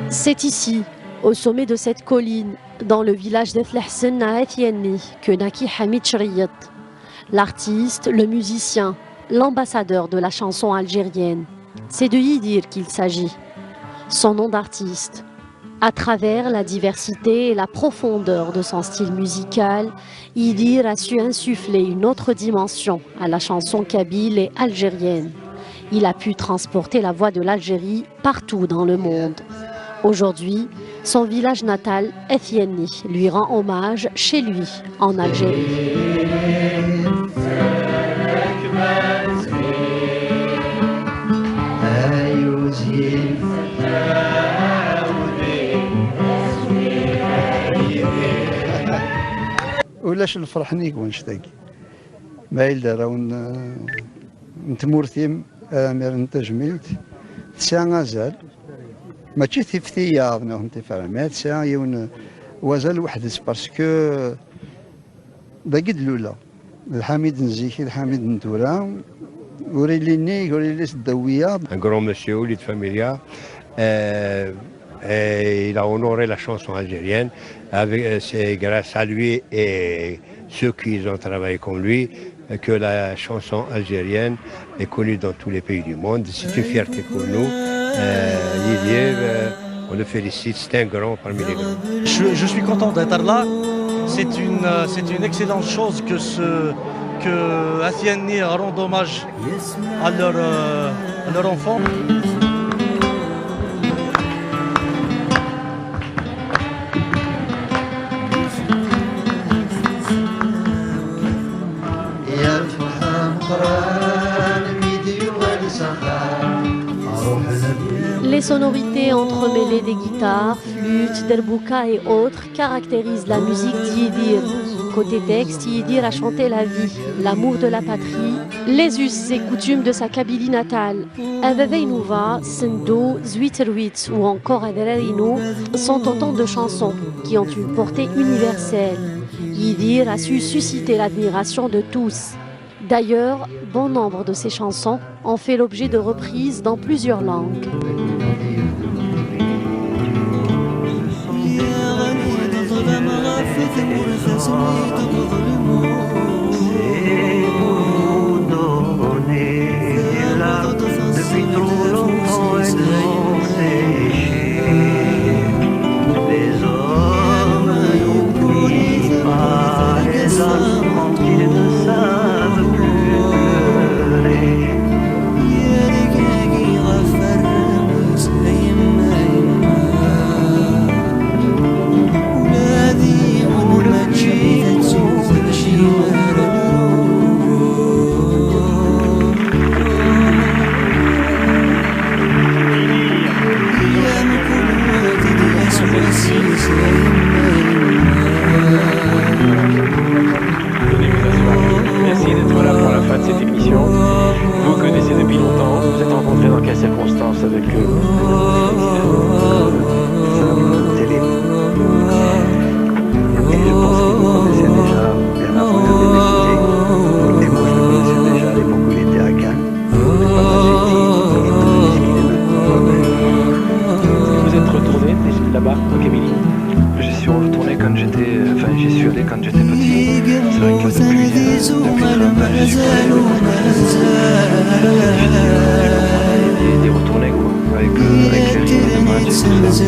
C'est ici, au sommet de cette colline, dans le village de Tlahsen à Athiani, que naquit Hamid Chriyat, l'artiste, le musicien, l'ambassadeur de la chanson algérienne. C'est de Yidir qu'il s'agit, son nom d'artiste. À travers la diversité et la profondeur de son style musical, Yidir a su insuffler une autre dimension à la chanson kabyle et algérienne. Il a pu transporter la voix de l'Algérie partout dans le monde. Aujourd'hui, son village natal, Athiani, lui rend hommage chez lui, en Algérie. ولاش نفرحني ونشتاقي ما إلا راون نتمورثيم أمير نتجميلت تسعة غزال ماشي ثفتية بناهم تفعل تسعة يون وزال وحدث باسكو باقيد لولا الحميد نزيكي الحميد نتورا وريليني وريليس الدوية. Un grand monsieur, Oulid Familia, et il a honoré la chanson algérienne. C'est grâce à lui et ceux qui ont travaillé comme lui que la chanson algérienne est connue dans tous les pays du monde. C'est une fierté pour nous. Yidir, on le félicite, c'est un grand parmi les grands. Je suis content d'être là. C'est une excellente chose que Athiani rende hommage à leur enfant. Les sonorités entremêlées des guitares, flûtes, derbouka et autres caractérisent la musique d'Yidir. Côté texte, Yidir a chanté la vie, l'amour de la patrie, les us et coutumes de sa Kabylie natale. Avaveinouva, Sendo, Zwitterwitz ou encore Aderarino sont autant de chansons qui ont une portée universelle. Yidir a su susciter l'admiration de tous. D'ailleurs, bon nombre de ses chansons ont fait l'objet de reprises dans plusieurs langues. Merci d'être là pour la fin de cette émission. Vous vous connaissez depuis longtemps, vous êtes rencontrés dans quelles circonstances avec eux? télé. Et je pense que vous connaissez déjà Bernard Fontaine d'écouter. Et moi je le connaissais déjà à l'époque où il était à Cannes. Vous êtes retourné là-bas, en Kabylie? J'y suis retourné quand j'étais, j'y suis allé quand j'étais petit. C'est vrai que depuis très longtemps, j'y suis pas allé. D'y retourner quoi, avec les rythmes de match et tout ça.